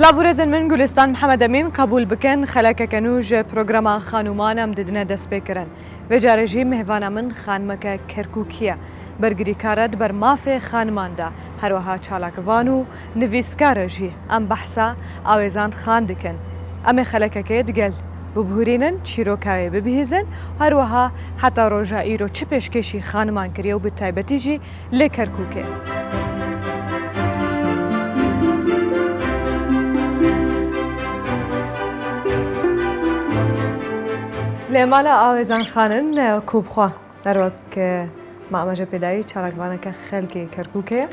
سلااوورێزن من گولستان محەممەد ئەمین قبول بکەن خەلەکەکەنوژ پرۆگرەما خانومانم ددنە دەست پێکردن بێجارێژی میهوانە من خانمەکە کەرکووکیە بەرگریکارەت بەر مافێ خانماندا هەروەها چالاکوان و نویسکارەژی ئەم بەحسا ئاوێزان خان دکن ئەمێ خەلەکەکەی دگەل ببهورێنن چیرۆکاوێ ببیهێزن هەروەها حتا ڕۆژە ئیرۆ چ پێشکەشی خانمان کردە و بتایبەتیژی لێ کەرکووکێ. لێمالە ئاوێزان خانن کوبخوا دەروەک مامەژە پێداوی چالاکوانەکە خەلکی کەرکووکەیە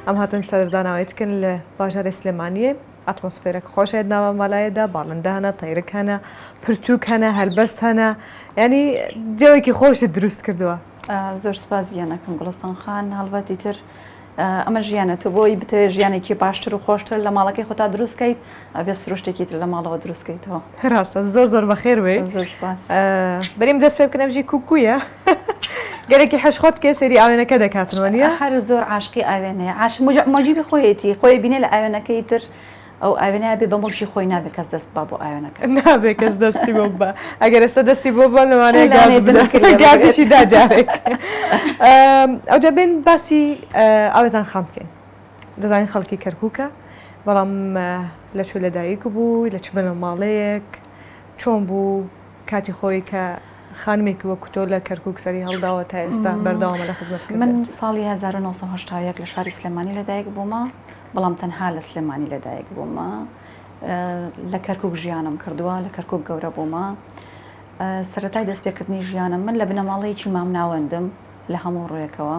ئەم هاتن سەرداناوێتکن لە باژارێ سلێمانیە ئەتمۆسفێرێک خۆشێت ناوە مالایەدا باڵندە هەنە تەیرک هەنە پرتوک هەنە هەلبەست هەنە ینی جێوێکی خۆشت دروست کردووە. زۆر سپاس ژیانەکەم گوڵستان خان هەڵبەتی تر ئەمە ژیانە تۆ بۆی بتە ژیانێکی باشتر و خۆشتر لە ماڵەکەی خۆتا دروستکەیت ئەبێ سروشتێکی تر لە ماڵەوە دروستکەیتەوە. ڕاستە زۆر زۆر بەخێر وێ زۆر سپاس بەریم دەست پێ بکەنەژی کوکوویە گەرێکی حەشخۆت کێ سەری ئاوێنەکە دەکاتنەوە نیە هەر زۆر عاشقی ئاوێنەیە عاش مۆجیبی خۆیەتی خۆی بینێ لە ئاوێنەکەی تر ئەو ئاوێنەیە بێ بە مڵکی خۆی نابێت کەس دەست با بۆ ئاوێنەکە نابێ کەس دەستی بۆ بە ئەگەر ئێستا دەستی بۆ بە لەوانەیە گازیشی داجارێک ئەوجا بێن باسی ئاوێزان خام بکەین دەزانین خەڵکی کەرکووکە بەڵام لەکوێ لەدایک بوو لە چ بنە ماڵەیەک چۆن بوو کاتی خۆی کە خانمێکی وەکو تۆ لە کەرکووک سەری هەڵداوە تا ئێستا بەردەوامە لە خزمەتکرد. من ساڵی 1970 لە شاری سلێمانی لەدایک بوومە بەڵام تەنها لە سلێمانی لەدایک بوومە لە کەرکووک ژیانم کردووە لە کەرکووک گەورە بوومە سەرەتای دەستپێکردنی ژیانم من لە بنەماڵەیەکی مامناوەندم لە هەموو ڕوویەکەوە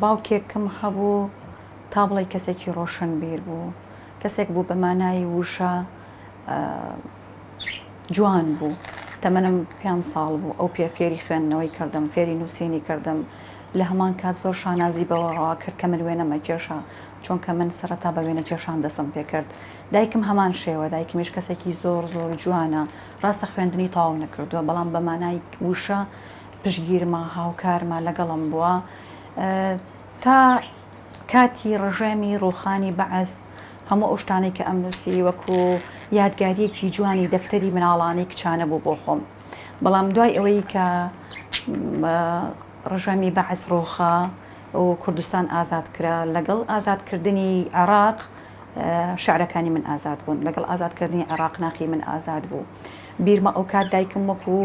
باوکێکم هەبوو تا بڵێ کەسێکی ڕۆشنبیر بوو کەسێک بوو بە مانایی وشە جوان بوو تەمەنم 5 ساڵ بوو ئەو پێ فێری خوێندنەوەی کردم فێری نووسینی کردم لە هەمان کات زۆر شانازی بەوەڕەوە کرد کە من وێنەمە کێشە چونکە من سەرەتا بە وێنە کێشان دەسم پێ کرد دایکم هەمان شێوە دایکمیش کەسێکی زۆر زۆر جوانە ڕاستە خوێندنی تاو نەکردووە بەڵام بە مانای وشە پشگیرمە هاوکارمە لەگەڵم بووە تا کاتی ڕژێمی ڕووخانی بەعەس هەموو ئەو شتانەی کە ئەم نووسی وەکو یادگاریەکی جوانی دەفتەری مناڵانی کچانە بوو بۆ خۆم بەڵام دوای ئەوەی کە ڕژەمی بەعەس ڕۆخە و کوردستان ئازاد کرا لەگەڵ ئازادکردنی عێراق شعرەکانی من ئازاد بوون لەگەڵ ئازادکردنی عێراق ناخی من ئازاد بوو بیرمە ئەو کات دایکم وەکو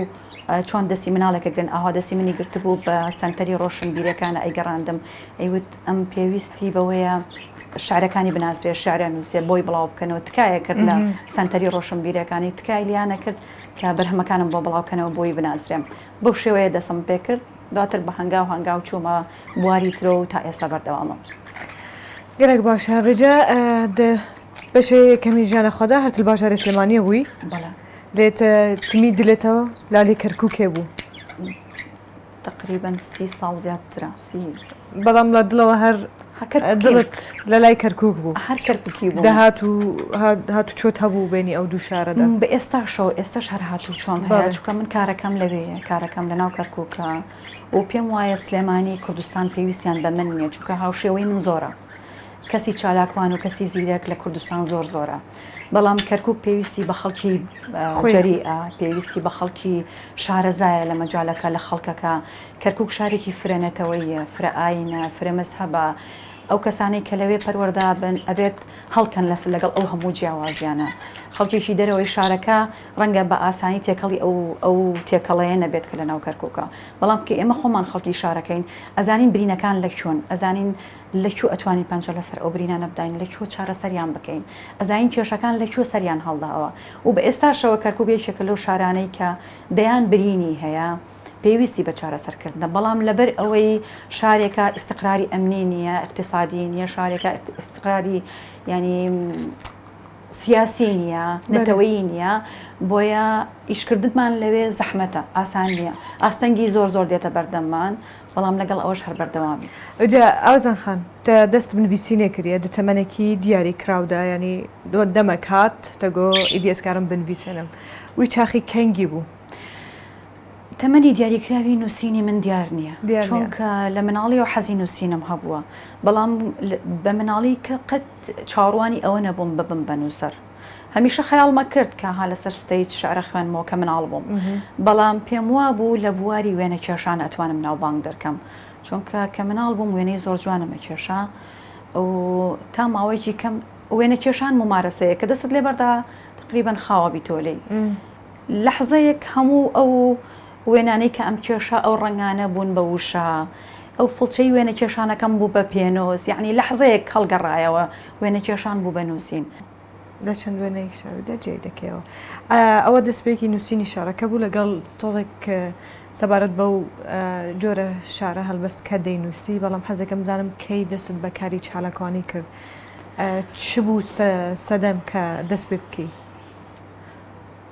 چۆن دەستی مناڵێکە گرن ئاوا دەستی منی گرتبوو بە سەنتەری ڕۆشنبیرەکانە ئەیگەڕاندم ئەیوت ئەم پێویستی بەوەیە شعرەکانی بناسرێ شعرە نووسێ بۆی بڵاو بکەنەوە تکایە کرد لە سەنتەری ڕۆشنبیرەکانی تکای لیانە کرد کە بەرهەمەکانم بۆ بڵاوکەنەوە بۆی بناسرێم بەو شێوەیە دەسم پێ کرد دواتر بە هەنگاو هەنگاو چوومە بواری ترۆ و تا ئێستا بەردەوامە گەلێک باشە بێجا بەشەیە کەمی ژیانە خۆدا هەرتل باژارێ سلێمانیە بووی بەڵێ لێت تمی دلێتەوە لالی کەرکووکێ بوو تقریبا 30 ساڵ زیاترە بەڵام لە دڵەوە هەر دڵت لە لای کەرکووک بوو هەر کەرکووکی بوو دەهات و هاتو چۆت هەبوو بینی ئەو دوو شارەدا بە ئێستاشەوە ئێستاش هەر هاتوو چۆن هەیە چونکە من کارەکەم لەوەیە کارەکەم لەناو کەرکووکە و پێم وایە سلێمانی کوردستان پێویستیان بە من نییە چونکە هاوشێوەی من زۆرە کەسی چالاکوان و کەسی زیرەک لە کوردستان زۆر زۆرە بەڵام کەرکووک پێویستی بە خەڵکی جەریئە پێویستی بە خەڵکی شارەزایە لە مەجالەکە لە خەڵکەکە کەرکووک شارێکی فرەنەتەوەیە فرە ئاینە فرە مەزهەبە ئەو کەسانەی کە لەوێ پەروەردا بن ئەبێت هەڵکەن لەس لەگەڵ ئەو هەموو جیاوازیانە خەڵکێکی دەرەوەی شارەکە ڕەنگە بە ئاسانی تێکەڵی ئەو تێکەڵەیە نەبێت کە لەناو کەرکووکە بەڵام کە ئێمە خۆمان خەڵکی شارەکەین ئەزانین برینەکان لەکوێن ئەزانین لەکوێ ئەتوانین پەنجە لەسەر ئەو برینانە بداین لەکوێ چارەسەریان بکەین ئەزانین کێشەکان لەکوێ سەریان هەڵداوە و بە ئێستاشەوە کەرکووک یەکێکە لەو شارانەی کە دەیان برینی هەیە پێویستی بە چارەسەرکردنە بەڵام لەبەر ئەوەی شارێکە ئیستقراری ئەمنی نییە اقتصادی نییە شارێکە ئیستقراری ینی سیاسی نییە نەتەوەیی نییە بۆیە ئیشکردنمان لەوێ زەحمەتە ئاسان نییە ئاستەنگی زۆر زۆر دێتە بەردەممان بەڵام لەگەڵ ئەوەش هەر بەردەوامی ئەجا ئاوزان خان تە دەست بنویسینێ کردە دەتەمەنێکی دیاری کراودا ینی دەمە کات تەگۆ ئیدیسکارم بنویسێنم وی چاخی کەنگی بوو تەمەنی دیاریکراوی نووسینی من دیار نییە چونکە لە مناڵیەوە حەزی نووسینم هەبووە بەڵام بە مناڵی کە قەت چاڕوانی ئەوە نەبووم ببم بە نووسەر هەمیشە خەیاڵمە کرد کە ها لەسەر ستەیج شعرە خوێنمەوە کە مناڵ بووم بەڵام پێم وا بوو لە بواری وێنە کێشان ئەتوانم ناوبانگ دەرکەم چونکە کە مناڵ بووم وێنەی زۆر جوانمە کێشا و تا ماوەیەکی کەم وێنە کێشان ممارەسەیە کە دەست لێ بەردا تقریبان خاوە بیتۆلەی لەحظەیەک هەموو ئەو وێنانەی کە ئەم کێشە ئەو ڕنگانە بوون بە وشە ئەو فڵچەی وێنە کێشانەکەم بوو بە پێنۆس یعنی لەحظەیەک هەڵگەڕایەوە وێنە کێشان بوو بە نووسین لە چەند وێنەیەک شاویدا جێ دەکەوە ئەوە دەستپێکی نووسینی شارەکە بوو لەگەڵ تۆڵێک سەبارەت بەو جۆرە شارە هەڵبەست کە دەینووسی بەڵام حەزەکەم بزانم کەی دەست بە کاری چالاکوانی کرد چ بوو سەدەم کە دەست پێ بکەی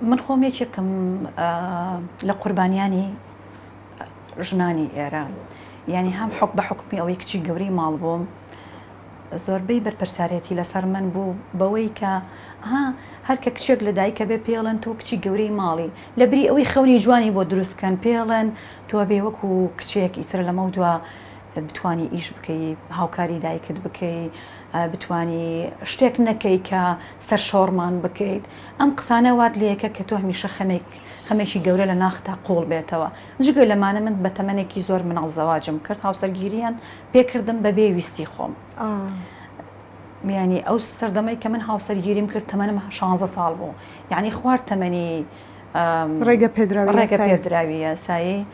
من خۆم یەکێکم لە قوربانیانی ژنانی ئێرە یعنی هەم حکم بە حکمی ئەوەی کچی گەورەی ماڵ بووم زۆربەی بەرپرسارەتی لەسەر من بوو بەوەی کە هەر کە کچێک لە دایکە بێ پێڵەن تۆ کچی گەورەی ماڵی لەبری ئەوەی خەونی جوانی بۆ دروستکەن پێڵەن تۆ بێ وەکو کچێک ئیتر لەمە دووە بتانی ئیش بکەی هاوکاری دایکت بکەی بتانی شتێک نەکەی کە سەر شۆڕمان بکەیت ئەم قسانە وات لەیەکە کە تۆ هەمیشە خەمێکی گەورە لە ناختا قوڵ بێتەوە جگە لەمانە من بە تەمەنێکی زۆر مناڵ زەواجم کرد هاوسەرگیریان پێکردم بەبێ ویستی خۆم میانی ئەو سەردەمەی کە من هاوسەرگیریم کرد تەمەنم 16 ساڵ بوو یعنی خوارد تەمەنی ڕێگە پێدراوی یاسایی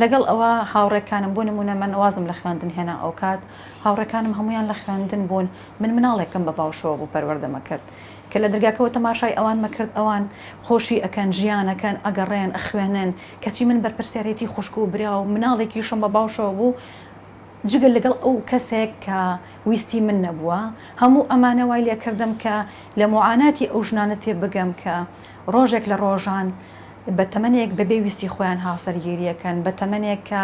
لەگەڵ ئەوە هاوڕێکانم بوون نمونە من وازم لە خوێندن هێنا ئەو کات هاوڕێکانم هەمویان لە خوێندن بوون من مناڵێکم بە باوشەوە بوو پەروەردەمە کرد کە لە دەرگاکەوە تەماشای ئەوان مەکرد ئەوان خۆشی ئەکەن ژیانەکەن ئەگەڕێن ئەخوێنن کەچی من بەرپرسیارەتی خوشک و برا و مناڵێکیشم بە باوشەوە بوو جگەل لەگەڵ ئەو کەسێک کە ویستی من نەبووە هەموو ئەمانە وای لێکردم کە لە معاناتی ئەو ژنانە تێ بگەم کە ڕۆژێک لە ڕۆژان بە تەمەنێک بەبێ ویستی خۆیان هاوسەرگیریەکەن بە تەمەنێک کە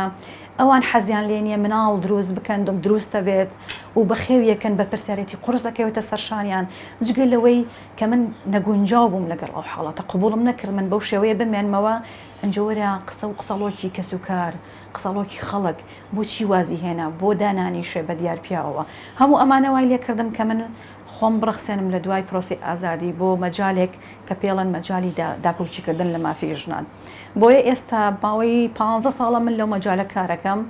ئەوان حەزیان لێ نییە مناڵ دروست بکەن دروستە بێت و بەخێویەکەن بە پرسیارەتی قورسەکەوێتە سەرشانیان جگە لەوەی کە من نەگونجاو بووم لەگەڵ ئەو حاڵەتە قبوڵم نەکرد من بەو شێوەیە بمێنمەوە ئەنجۆرە قسە و قسەڵۆکی کەسوکار قسەڵۆکی خەڵک بۆچی وازی هێنا بۆ دانانیشێ بە دیار پیاوەوە هەموو ئەمانە وای لێکردم کە من خۆم بڕخسێنم لە دوای پرۆسی ئازادی بۆ مەجالێک کە پێڵەن مەجای داپۆچیکردن لە مافی ژنان بۆیە ئێستا باوەی 15 ساڵە من لەو مەجالە کارەکەم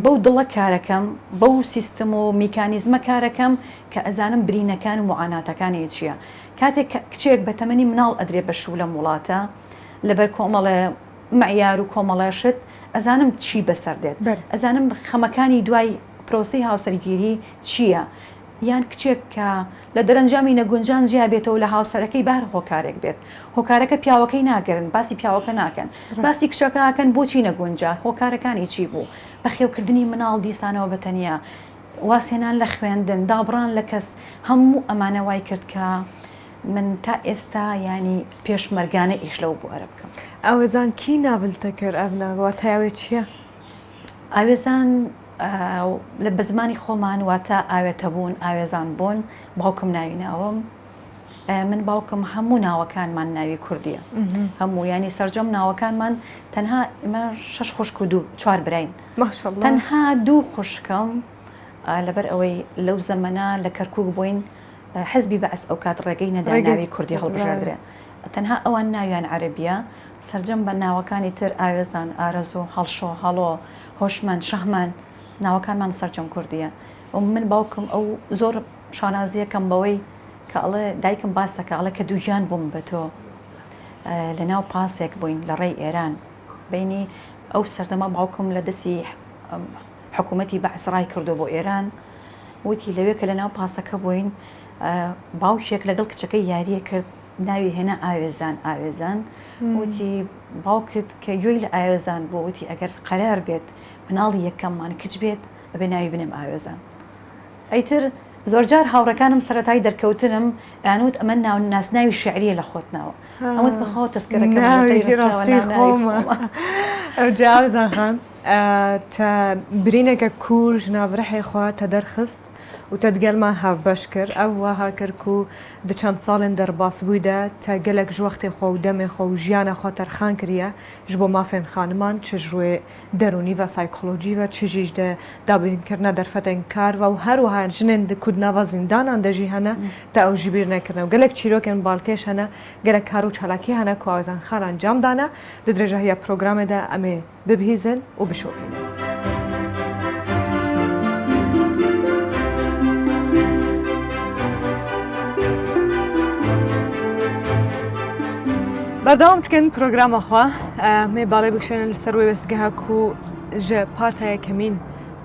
بەو دڵە کارەکەم بەو سیستم و میکانیزمە کارەکەم کە ئەزانم برینەکان و معاناتەکانی چییە کاتێک کچێک بە تەمەنی مناڵ ئەدرێ بە شوو لە وڵاتە لەبەر کۆمەڵە معیار و کۆمەڵەشت ئەزانم چی بەسەر دێت ئەزانم خەمەکانی دوای پرۆسی هاوسەرگیری چییە یان کچێک کە لە دەرەنجامی نەگونجان جیا بێتەوە لە هاوسەرەکەی بار هۆکارێک بێت هۆکارەکە پیاوەکەی ناگەرن باسی پیاوەکە ناکەن باسی کچەکەکەن بۆچی نەگونجا هۆکارەکانی چی بوو بەخێوکردنی مناڵ دیسانەوە بەتەنیا واسێنان لە خوێندن دابڕان لە کەس هەموو ئەمانە وای کرد کە من تا ئێستا ینی پێشمەرگانە ئیش لەو بۆ ئەرە بکەم ئاوێزان کی ناولتە کرد ئەڤناوە تاوێت چییە؟ ئاوێزان لە بە زمانی خۆمان واتە ئاوێتە بوون ئاوێزان بوون باوکم ناوی ناوم من باوکم هەموو ناوەکانمان ناوی کوردیە هەموو ینی سەرجەم ناوەکانمان تەنها ئمە 6 خوشک و 4 براین تەنها 2 خوشکم لەبەر ئەوەی لەو زەمەنە لە کەرکووک بووین حزبی بەعس ئەو کات ڕێگەی نەدا ناوی کوردی هەڵبژاردرێ تەنها ئەوان ناویان عەرەبیە سەرجەم بە ناوەکانی تر ئاوێزان ئارەزوو هەڵشۆ هەڵۆ هۆشمەند شەهمان ناوەکانمان سەرجەم کوردیە و من باوکم ئەو زۆر شانازیەکەم بەوەی کە ئەڵێ دایکم باس دەکە ئەڵێ کە دووجان بووم بە تۆ لە ناو پاسێک بووین لە ڕێی ئێران بینی ئەو سەردەما باوکم لە دەستی حکوومەتی بەعس ڕای کردو بۆ ئێران وتی لەوێ کە لە ناو پاسەکە بووین باوشێک لەگەڵ کچەکەی یاریە کرد ناوی هێنا ئاوێزان ئاوێزان وتی باوکت کە گوێی لە ئاوێزان بۆ وتی ئەگەر قەرار بێت مناڵی یەکەممان کچ بێت ئەبێ ناوی بنێم ئاوێزان ئەیتر زۆرجار هاوڕەکانم سەرەتای دەرکەوتنم ئەنوت ئەمە ناسناوی شعریە لە خۆتناوە ئەوت بەخۆ تەسکەرەکە جیاوازان خان تا برینێکە کوور ژناڤرەحێ خوا تە دەرخست و تەدگەلمان هاوبەش کرد ئەو وەها کرد و دە چەند ساڵێن دەرباس بوویدا تا گەلێک ژوەختی خۆ و دەمێ خۆ و ژیانە خۆ تەرخان کردە ji بۆ mafên خانومان çi ji rûyê derûnî ve saykolojî ve çi jî ji de dabînkirina derfetên kar ve her wiha jinên di ku di nava zindanan de jî hene te ew jî bîr nekirin ew gelek çîrokên balkêş hene gelek kar û çalakî hene ku awêzan xalan cam dane di dirêjehiya programê de em ê bibihîzin û bişopînin. بەردەوام بکەن پرۆگرامە خوا مێ باڵێ بکشێنە لەسەر وێ وێستگەها و ژە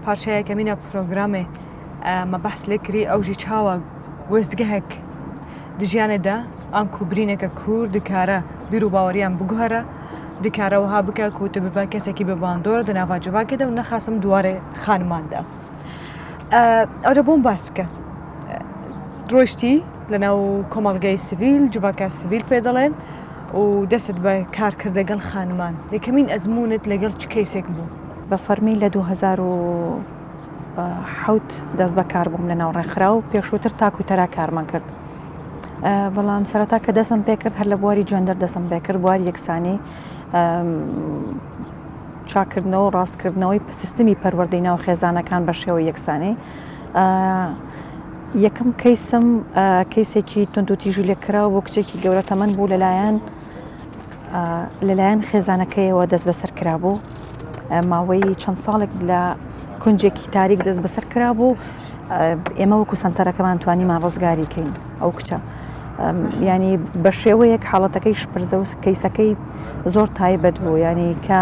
پارچەیەکەمینە پرۆگرامێ مە بەحس لێ کردی ئەو ژی چاوە وێستگەهێک دژیانێدا ئەم کوبرینێکە کوور دکارە بیر و باوەریان بگوهرە دکارە وها بکە و تو ببە کەسێکی بباندۆرە دەناواجباکێدا و نەخاسم دوارێ خانماندا ئەوجە بۆم باسکە ڕۆشتی لەناو کۆمەڵگەی سڤیل جوواکە سڤیل پێ دەڵێن و دەست بە کارکرد لەگەڵ خانمان یەکەمین ئەزمونت لەگەڵ چ کەیسێک بوو بە فەرمی لە 2010 دەست بە کار بووم لە ناو ڕێکخرا و پێشووتر تاکو تەرا کارمان کرد بەڵام سەرەتا کە دەستم پێ کرد هەر لە بواری جۆندەر دەستم پێ کرد بواری یەکسانی چاکردنەوە و ڕاستکردنەوەی سیستمی پەروەردەی ناو خێزانەکان بە شێوە یەکسانی یەکەم کەیسم کەیسێکی تونندوتیژی لێکراوە بۆ کچێکی گەورە تەمەن بوو لەلایەن خێزانەکەیەوە دەست بەسەر کرابوو ماوەی چەند ساڵێک لە کونجێکی تاریک دەست بەسەر کرابوو ئێمە وەکو سنتەرەکەمان توانیمان ڕزگاری کەین ئەو کچە ینی بە شێوەیەک حاڵەتەکەی شپرزە و کەیسەکەی زۆر تایبەت بوو ینی کە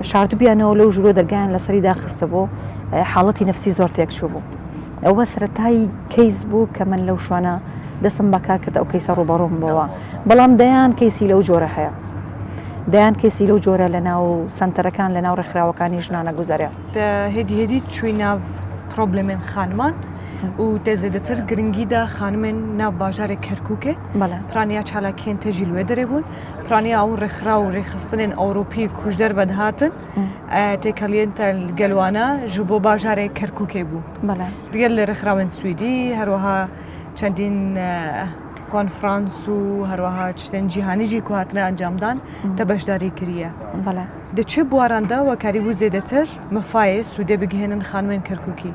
شاردوبیانەوە لەو ژورۆ دەرگایان لەسەری داخستە بوو حاڵەتی نەفسی زۆر تێکچوو بوو ئەوە سەرەتایی کەیس بوو کە من لەو شوانە دەسم بەکار کرد ئەو کەیسە ڕوبەڕۆم بەوە بەڵام دەیان کەیسی لەو جۆرە هەیە دەیان کەیسی لەو جۆرە لە ناو سنتەرەکان لە ناو ڕێکخراوەکانی ژنانە گوزەرە هێدی چووی ناو پرۆبلێمên خانمان و تێزێدەتر گرنگیدا خانمên ناو باژارێک کەرکووکێ پرانیا چالاکیên تێ jî wê derê bûn praniya ew rêxira û rêxistinên Ewropî ku ji derve dihatin têkeliyên te gelwana ji bo bajarê Kerkûkê bû digel li rêxirawên Swîdî her wiha çendîn konferans û her wiha tiştên cîhanî jî ku hatine encamdan te beşdarî kiriye di çi buwaran de wekarîbû zêdetir mifayê Sûdê bigihênin xanimên Kerkûkî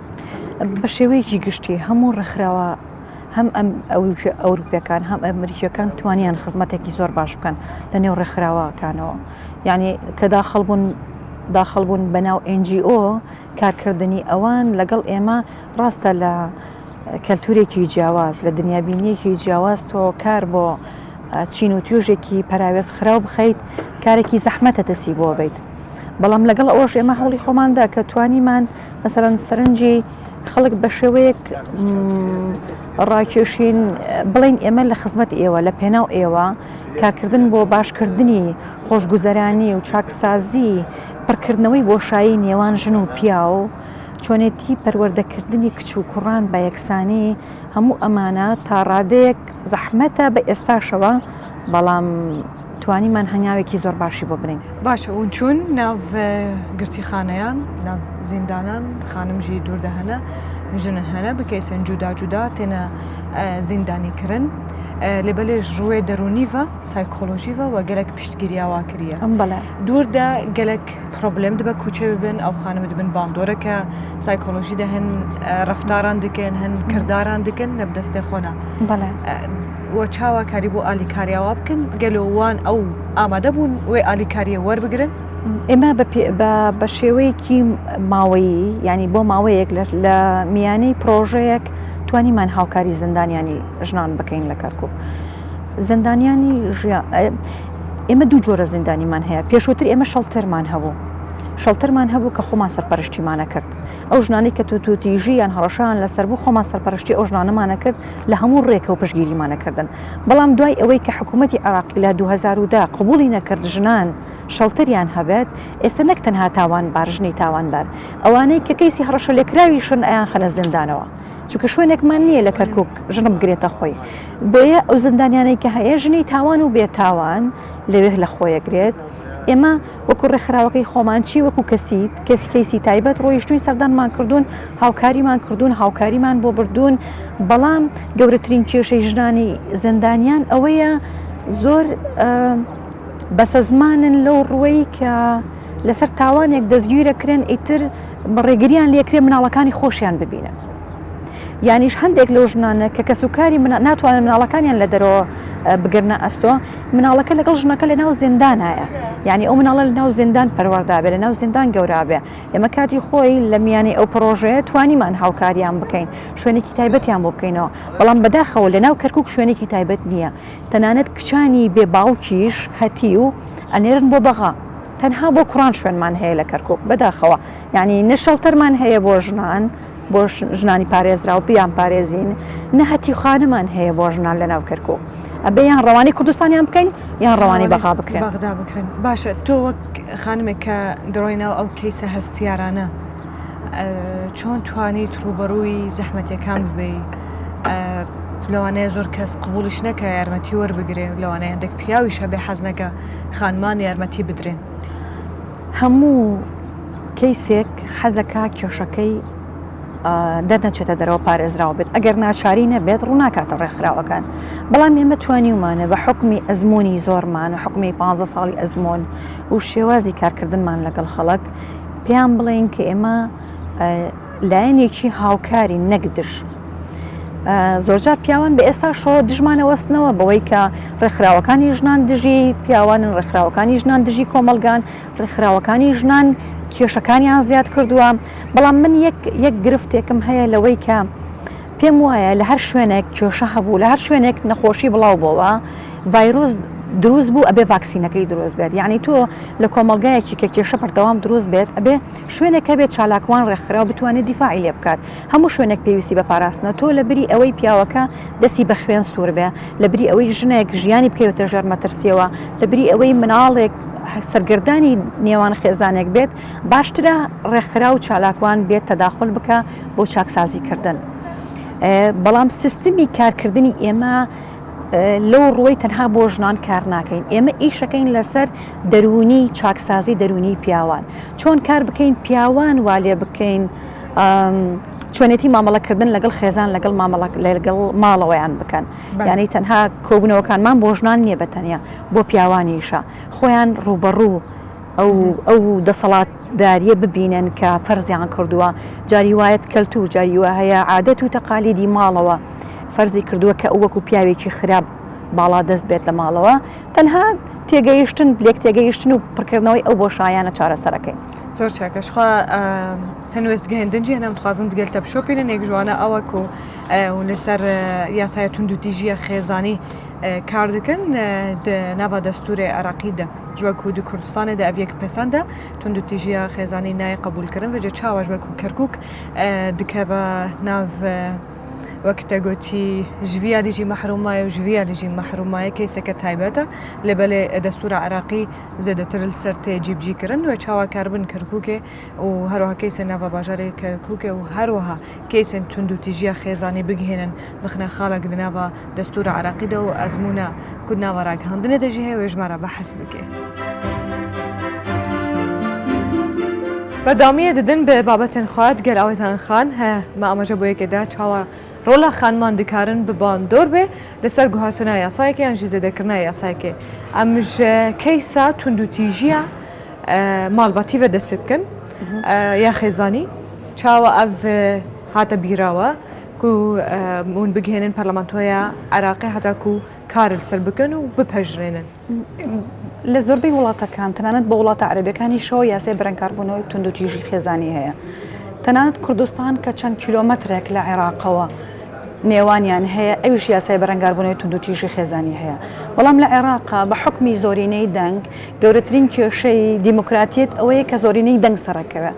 بە شێوەیەکی گشتی هەموو ڕێکخراوە هەم ئەم ئەوروپیەکان هەم ئەمریکیەکان توانیان خزمەتێکی زۆر باش بکەن لە نێو ڕێکخراوەکانەوە یعنی کە داخەڵبوون بە ناو NGO کارکردنی ئەوان لەگەڵ ئێمە ڕاستە لە کەلتورێکی جیاواز لە دنیابینیەکی جیاواز تۆ کار بۆ چین و توێژێکی پەراوێز خراو بخەیت کارێکی زەحمەتە دەسی بۆ بیت بەڵام لەگەڵ ئەوەش ئێمە هەوڵی خۆماندا کە توانیمان مەسەرەن سەرنجی خەڵک بە شێوەیەک ڕاکێشین بڵین ئێمە لە خزمەت ئێوە لە پێناو ئێوە کارکردن بۆ باشکردنی خۆشگوزەرانی و چاکسازی پڕکردنەوەی بۆشایی نێوان ژن و پیا و چۆنێتی پەروەردەکردنی کچ و کوڕان بە یەکسانی هەموو ئەمانە تا ڕادەیەک زەحمەتە بە ئێستاشەوە بەڵام توانیمان هەنگاوێکی زۆر باشی بۆ برین باشە و چون ناو گرتیخانەیان ناو زیندانان خانمژی دووردەهەنە ژنە هەنە بکەیسن جودا جودا تێنە زیندانیکردن لێبەلێژ ڕوێ دەرونیڤە سایکۆلۆژیڤە و گەلک پشتگیریاوا کریە دووردا گەلک پرۆبلێم دبە کوچێ ببن ئەو خانم دبن باندۆرەکە سایکۆلۆژی دەهن ڕفتاران دکەن هەن کرداران دکن لە بدەستێ خۆنا وە چاوە کاری بۆ ئالیکاریاوا بکەن گەلۆوان ئەو ئامادە بوون وێ ئالیکاریە وەربگرن ئێمە بە شێوەیەکی ماوەیی ینی بۆ ماوەیەک لە میانەی پرۆژەیەک توانیمان هاوکاری زندانیانی ژنان بکەین لە کەرکووک زندانیانی ئێمە دوو جۆرە زیندانیمان هەیە پێشووتر ئێمە شەڵتەرمان هەبوو کە خۆمان سەرپەرشتیمانە کرد ئەو ژنانی کە توتیژی یان هەڕەشان لەسەر بوو خۆمان سەرپەرشتی ئەو ژنانەمانە کرد لە هەموو ڕێکە و پشگیریمانەکردن بەڵام دوای ئەوەی کە حکوومەتی عێراقی لە 2010 قبوڵی نەکرد ژنان شەڵتەریان هەبێت ئێستا نەک تەنها تاوانبار ژنی تاوانبار ئەوانەی کە کەیسی هەڕەشە لێکراویشن ئەیان خەنە زیندانەوە چونکە شوێنێکمان نییە لە کەرکووک ژنم بگرێتە خۆی بۆیە ئەو زندانیانەی کە هەیە ژنی تاوان و بێتاوان لەوێ لە خۆیەگرێت ئێمە وەکو ڕێکخراوەکەی خۆمانچی وەکو کەسی تایبەت ڕۆیشتووی سەردانمان کردوون، هاوکاریمان کردوون، هاوکاریمان بۆ بردوون. بەڵام گەورەترین کێشەی ژنانی زندانیان ئەوەیە زۆر بەسە زمانن لەو ڕوەی کە لەسەر تاوانێک دەستگیرەکرێن ئیتر ڕێگریان لێکرێ مناڵەکانی خۆشیان ببینن. یانیش هەندێک لەو ژنانە کە کەسوکاری ناتوانن مناڵەکانیان لە دەرەوە بگرنە ئەستۆ، مناڵەکە لەگەڵ ژنەکە لە ناو زیندان هەیە، یعنی ئەو مناڵە لە ناو زیندان پەروەردابێ، لە ناو زیندان گەورابێ. ئێمە کاتی خۆی لە میانی ئەو پرۆژەیە توانیمان هاوکاریان بکەین، شوێنێکی تایبەتیان بۆ بکەینەوە. بەڵام بەداخەوە لە ناو کەرکووک شوێنێکی تایبەت نییە، تەنانەت کچانی بێ باوکیش هەتی و ئەنێرن بۆ بەغا. تەنها بۆ کوڕان شوێنمان هەیە لە کەرکووک بەداخەوە، یعنی نەشەڵتەرمان هەیە بۆ ژنان، بۆ ژنانی پارێزرا و بیان پارێزین، نەهەتی خانمان هەیە بۆ ژنان لە ناو کەرکووک. ئەبێ یان ڕەوانی کوردستانیان بکەین یان ڕەوانی بەغا بکرێن. باشە، تۆ وەک خانمێک کە دڕۆینەوە ئەو کەیسە هەستیارانە، چۆن توانیت ڕوبەڕووی زەحمەتیەکان ببێ؟ لەوانەیە زۆر کەس قبوڵش نەکە یارمەتی وەربگرێ، لەوانەیە هەندێک پیاویش هەبێ حەز نەکە خانمان یارمەتی بدرێن. هەموو کەیسێک حەزەکە کێشەکەی دەرنەچێتە دەرەوە پارێزراوە بێت. ئەگەر ناچاری نەبێت ڕووناکاتە ڕێکخراوەکان. بەڵام ئێمە توانیومانە بە حکمی ئەزمموی زۆرمان، حکمی 15 ساڵی ئەزمۆن و شێوازی کارکردنمان لەگەڵ خەڵک پێیان بڵێن کە ئێمە لایەنێکی هاوکاری نەکدش. زۆرجار پیاوان بە ئێستا شۆ دژمانە وەستنەوە بەوەی کە ڕێکخراوەکانی ژنان دژی پیاوانن، ڕێکخراوەکانی ژنان دژی کۆمەلگان، ڕێکخراوەکانی ژنان کێشەکانیان زیاد کردووە. بەڵام من یەک گرفتێکم هەیە لەوەی کە پێم وایە لە هەر شوێنێک کێشە هەبوو، لە هەر شوێنێک نەخۆشی بڵاو بۆەوە ڤایرۆس دروست بوو، ئەبێ ڤاکسینەکەی دروست بێت. یعنی تۆ لە کۆمەلگایەکی کە کێشە بەردەوام دروست بێت، ئەبێ شوێنێکە بێت چالاکوان ڕێکخراو بتوانێت دیفاعی لێ بکات. هەموو شوێنێک پێویستی بە پاراستنە، تۆ لە بری ئەوەی پیاوەکە دەستی بە خوێن سوور بێ، لە بری ئەوەی ژنێک ژیانی بکەوێتە ژێر مەترسیەوە، لە بری ئەوەی مناڵێک سەرگردانی نێوان خێزانێک بێت، باشترە ڕێکخراو و چالاکوان بێت تەداخل بکە بۆ چاکسازیکردن. بەڵام سیستمی کارکردنی ئێمە لەو ڕۆی تەنها بۆ ژنان کار ناکەین، ئێمە ئیشەکەین لەسەر دەرونی چاکسازی دەرونی پیاوان. چۆن کار بکەین پیاوان والێ بکەین، چۆنێتی مامەڵەکردن لەگەڵ خێزان لەگەڵ ماڵەوەیان بکەن. یعنی تەنها کۆبوونەوەکانمان بۆ ژنان نییە بەتەنیا، بۆ پیاوانیشە خۆیان ڕوبەڕوو ئەو دەسەڵاتداریە ببینن کە فەرزیان کردووە. جاری وایەت کەلتور، جاری وە هەیە عادەت و تەقالیدی ماڵەوە فەرزی کردووە کە ئەو وەکو پیاوێکی خراپ باڵا دەست بێت لە ماڵەوە. تەنها تێگەیشتن لێک تێگەیشتن و پڕکردنەوەی ئەو بۆ شایانە چارەسەرەکەی. زۆر چاکەشخوا هەنوێستگەهێندنجی هەنم دخوازم دگەلتە بشۆپێنن یەک جوانە ئەوە و لەسەر یاسایە تونند و تیژیە خێزانی کار دەکەن ناوا دەستورێ عراقیدا ژوەکو دی کوردستانێدا ئەڤەک پەسەندە تونند و تیژیە خێزانی نایە قبولکردن وەجە چاوە ژوەکو کەرکووک دکە بە ناو وەکتە گوتی ژڤیا لیژی مەحرومایە و ژڤیا لیژی مەحرومایە کەیسەکە تایبەتە لەبەلێ دەستورە عراقی زێدەتر لەسەر تێجیبجیکردن و چاواکاربن کەرکووکێ و هەروەها کەیسە ناوە باژارێ کەرکووکێ و هەروەها کەیسن تونند و تیژیە خێزانی بگهێنن بخنە خاڵک لەناوە دەستورە عراقیدا و ئەزمونە کود ناوە ڕاگەهاندنە دەژی هەیە و ژمارە بەحەس بکێ. بەرداوامیە ددن بە بابەتێن خوارد گەل ئاوێزان خان مە ئەمەژە بۆ یەکێدا چاوە ڕۆڵە خانمان دکارن ببان دۆر بێ لەسەر گوهاتنە یاسایەکە یان ژی زێدەکردنە یاسایەکێ. ئەمژ کەیسا تونند و تیژیە ماڵباتیڤە دەست پێ بکەن یا خێزانی چاوە ئەڤ هاتە بیراوە کو مون بگهێنن پەرلەمانتۆیە عراقی هەتاکو کار لەسەر بکەن و بپەژرێنن. لە زۆربەی وڵاتەکان تەنانەت بە وڵاتە عەرەبیەکانی شەوە یاسای بەرەنکاربوونەوەی تونند و تیژی خێزانی هەیە. تەنانەت کوردستان کە چەند کیلۆمەترێک لە عێراقەوە نێوانیان هەیە ئەویش یاسای بەرەنگاربوونەوەی تونند و تیژی خێزانی هەیە. بەڵام لە عێراقا بە حکمی زۆرینەی دەنگ گەورەترین کێشەی دیموکراتیت ئەوەیە کە زۆرینەی دەنگ سەرەکەوە.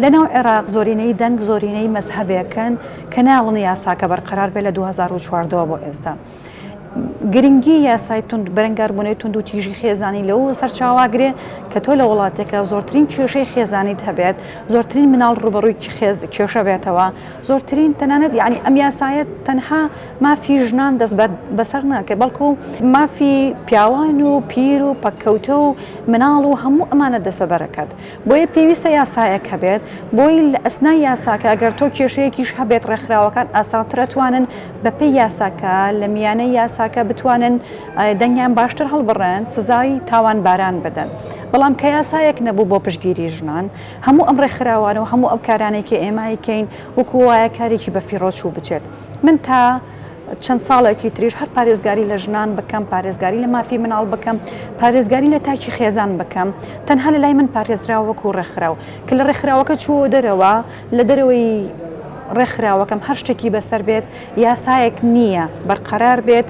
لەناو عێراق زۆرینەی دەنگ زۆرینەی مەزهەبێکن کە ناڵن یاساکە بەرقەرار بێت لە 2014 بۆ ئێستا. گرنگی یاسای تند بەرەنگاربوونەوەی تند و تیژی خێزانی لەوە سەرچاواگرێ کە تۆ لە وڵاتێکە زۆرترین کێشەی خێزانیت هەبێت زۆرترین مناڵ ڕوبەڕووی کێشە بێتەوە زۆرترین تەنانەت یعنی ئەم یاسایەت تەنها مافی ژنان دەست بەسەر ناکەێت بەڵکو مافی پیاوان و پیر و پەککەوتە و مناڵ و هەموو ئەمانە دەسەبەرەکەت بۆیە پێویستە یاسایەک هەبێت بۆی لە ئەسنای یاساکە ئەگەر تۆ کێشەیەکیش هەبێت ڕێکخراوەکان ئاسانتر ئەتوانن بەپێی یاساکە لە میانەی یاساکە بتوانن دەنگیان باشتر هەڵبڕێن سزای تاوان باران بدەن بەڵام کە یاسایەک نەبوو بۆ پشتگیری ژنان هەموو ئەم ڕێکخراوانە و هەموو ئەو کارانێکی ئێمایکەین وەکو وایە کارێکی بە فیرۆچوو بچێت من تا چەند ساڵێکی تریش هەر پارێزگاری لە ژنان بکەم پارێزگاری لە مافی مناڵ بکەم پارێزگاری لە تاکی خێزان بکەم تەنها لە لای من پارێزراوە وەکو ڕێکخراو کە لە ڕێکخراوەکە چووە دەرەوە لە دەرەوەی ڕێکخراوەکەم هەر شتێکی بەسەر بێت یاسایەک نییە بەرقەرار بێت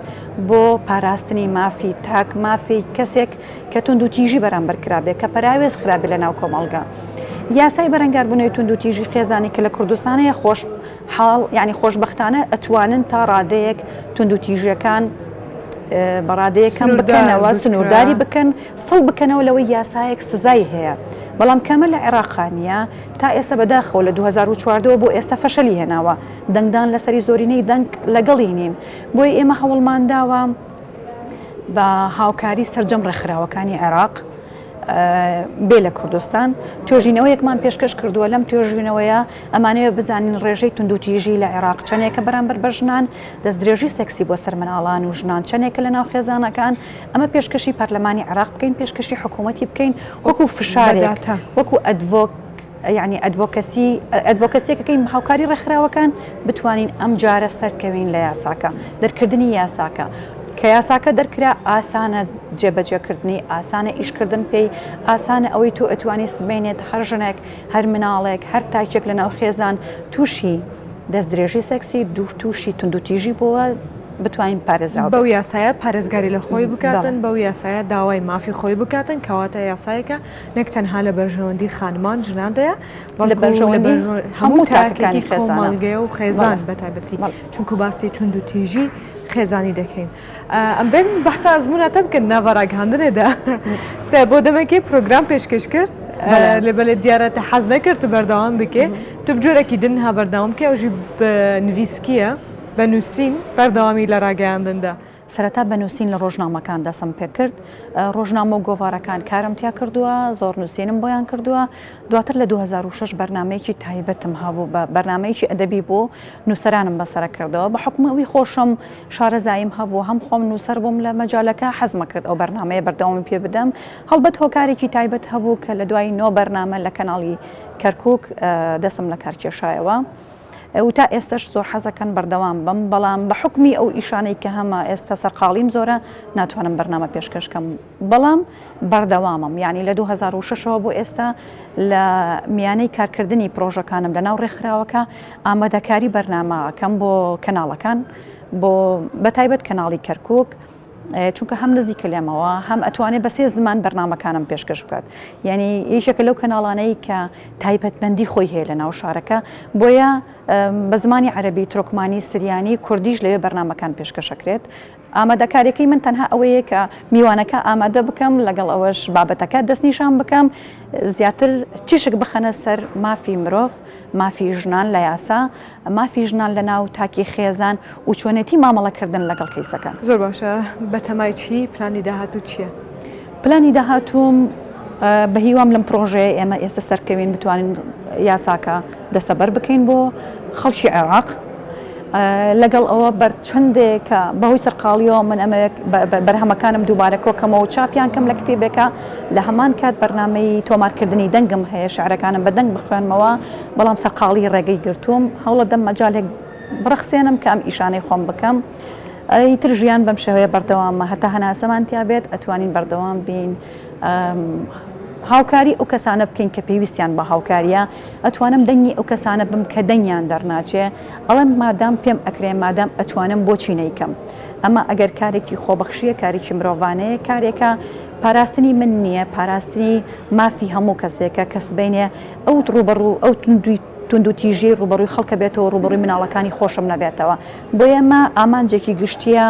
بۆ پاراستنی مافی تاک مافی کەسێک کە تند و تیژی بەرامبەر کرابێت کە پراوێز خراپێت لە ناو کۆمەڵگا یاسای بەرەنگاربوونەوەی تند و تیژی خێزانی کە لە کوردستانەیە خۆش حاڵ یعنی خۆشبەختانە ئەتوانن تا ڕادەیەک تند و تیژیەکان بەڕادەیەکەم بکەنەوە سنوورداری بکەن سەڵ بکەنەوە لەوەی یاسایەک سزای هەیە بەڵام کەمە لە عێراقانیە تا ئێستا بەداخەوە لە 2014 بۆ ئێستا فەشەلی هێناوە دەنگدان لەسەری زۆرینەی دەنگ لەگەڵی نین بۆی ئێمە هەوڵمانداوە بە هاوکاری سەرجەم ڕێکخراوەکانی عێراق بێ لە کوردستان توێژینەوەیەکمان پێشکەش کردووە لەم توێژینەوەیە ئەمانەوە بزانین ڕێژەی تند و تیژی لە عێراق چەندێکە بەرامبەر بە ژنان دەستدرێژی سەکسی بۆ سەر مناڵان و ژنان چەندێکە لە ناو خێزانەکان ئەمە پێشکەشی پەرلەمانی عێراق بکەین پێشکەشی حکوومەتی بکەین وەکو فشارێک وەکو ئەدڤۆک یعنی ئەدڤۆکەسیەکەکەین هاوکاری ڕێکخراوەکان بتوانین ئەم جارە سەرکەوین لە یاساکە دەرکردنی یاساکە کە یاساکە دەرکرا ئاسانە جێبەجێکردنی ئاسانە ئیشکردن پێی ئاسانە ئەوەی تۆ ئەتوانی سبێنێت هەر ژنێک هەر مناڵێک هەر تاکێک لە ناو خێزان تووشی دەستدرێژی سەکسی دوو تووشی تند و تیژی بووە بتوانین پارێزراوە بەو یاسایە پارێزگاری لە خۆی بکاتن بەو یاسایە داوای مافی خۆی بکاتن کەواتە یاسایەکە نەک تەنها لە بەرژەوەندی خانومان ژنان دەیە لە بەرژەوەندی هەموو تاکەکانی کۆمەڵگەیە و خێزان بەتایبەتی چونکو باسی تند و تیژی خێزانی دەکەین ئەم بێن بەحسا ئەزموناتە بکەن ناڤەڕاگەاندنێدا تا بۆ دەمەکی پرۆگرام پێشکەش کرد لەبەلێ دیارەتە حەز نەکرد تو بەردەوام بکێ تو بجۆرەکی دنها بەردەوام کە ئەوژی بە نویسکیە بە نووسین بەردەوامی لە ڕاگەیاندندا سەرەتا بەنووسین لە ڕۆژنامەکان دەسم پێ کرد ڕۆژنامە و گۆڤارەکان کارم تیا کردووە زۆر نووسینم بۆیان کردووە دواتر لە 2006 بەرنمەیەکی تایبەتم هەبوو بە بەرنمەیەکی ئەدەبی بۆ نووسەرانم بەسەرە کردەوە بە حکومەوی خۆشم شارەزاییم هەبوو هەم خۆم نووسەر بووم لە مەجالەکە حەزمە کرد ئەو بەرنمەیە بەردەوامی پێ بدەم هەڵبەت هۆکارێکی تایبەت هەبوو کە لە دوای نۆ بەرنامە لە کەناڵی کەرکووک دەسم لە کارکێشایەوە و تا ئێستش زۆر حەزەکەن بەردەوام بم بەڵام بە حکمی ئەو ئیشانەی کە هەمە ئێستا سەرقاڵیم زۆرە ناتوانم بەرنامە پێشکەشکەم بەڵام بەردەوامم یعنی لە 2006ەوە بۆ ئێستا لە میانەی کارکردنی پرۆژەکانم لە ناو ڕێکخراوەکە ئامادەکاری بەرنامەکەم بۆ کەناڵەکان بۆ بەتایبەت کەناڵی کەرکووک چونکە هەم نزیکە لێمەوە هەم ئەتوانێت بە سێ زمان بەرنامەکانم پێشکەش بکات یعنی یەکێکە لەو کەناڵانەی کە تایبەتمەندی خۆی هەیە لە ناو شارەکە بۆیە بە زمانی عەرەبی تورکمانی سریانی کوردیش لەوێ بەرنامەکان پێشکەشەکرێت ئامادەکاریەکەی من تەنها ئەوەیە کە میوانەکە ئامادە بکەم لەگەڵ ئەوەش بابەتەکە دەستنیشان بکەم زیاتر تیشک بخەنە سەر مافی مرۆڤ مافی ژنان لە یاسا مافی ژنان لە ناو تاکی خێزان و چۆنێتی مامەڵەکردن لەگەڵ کەیسەکان زۆر باشە بەتەمای چی پلانی داهاتوو چییە؟ پلانی داهاتووم بە هیوام لەم پرۆژەیە ئێمە ئێستا سەرکەوین بتوانین یاساکە دەسەبەر بکەین بۆ خەڵکی عێراق لەگەڵ ئەوە بەر چندێکە بەهۆی سەرقاڵیەوە من ئەمە بەرهەمەکانم دووبارە کۆکەمەوە و چاپیان کەم لە کتێبێکە لە هەمان کات بەرنامەی تۆمارکردنی دەنگم هەیە شعرەکانم بە دەنگ بخوێنمەوە بەڵام سەرقاڵی ڕێگەی گرتووم هەوڵە دەم مەجالێک بڕخسێنم کە ئەم ئیشانەی خۆم بکەم ئیتر ژیان بەم شێوەیە بەردەوامە هەتا هەناسەمان تیا بێت ئەتوانین بەردەوام بین هاوکاری ئەو کەسانە بکەین کە پێویستیان بە هاوکاریە ئەتوانم دەنگی ئەو کەسانە بم کە دەنگیان دەرناچێ ئەڵێم مادام پێم ئەکرێ مادام ئەتوانم بۆچی نەیکەم ئەمە ئەگەر کارێکی خۆبەخشیە کارێکی مرۆڤانەیە کارێکە پاراستنی من نییە پاراستنی مافی هەموو کەسێکە کەس بینێ ئەو ڕوبەڕوو ئەو تونند و تیژی ڕوبەڕووی خەڵکە بێتەوە ڕوبەڕووی مناڵەکانی خۆشم نەبێتەوە بۆ ئێمە ئامانجێکی گشتیە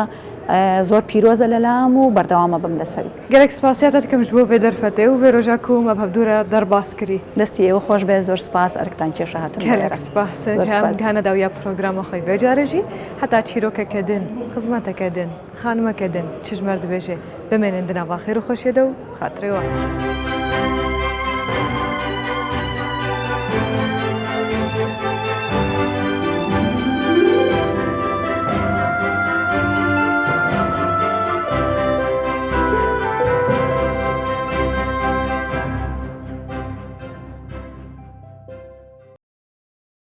زۆر پیرۆزە لەلام و بەردەوامە بم لەسەری گەلێک سپاسیاتت کەمش بۆ وێ دەرفەتێ و وێ ڕۆژە و مەبهەدورە دەرباس کردی دەستی ئێوە خۆش بێ زۆر سپاس ئەرکتان کێشە هاتن سپاسگانە داویا پرۆگرامە خۆی بێجارێژی هەتا چیرۆکەکە دن خزمەتەکە دن خانمەکە دن چژمەر دەبێژێ بمێنن دناواخێر و خۆشیێدە و خاترەوە.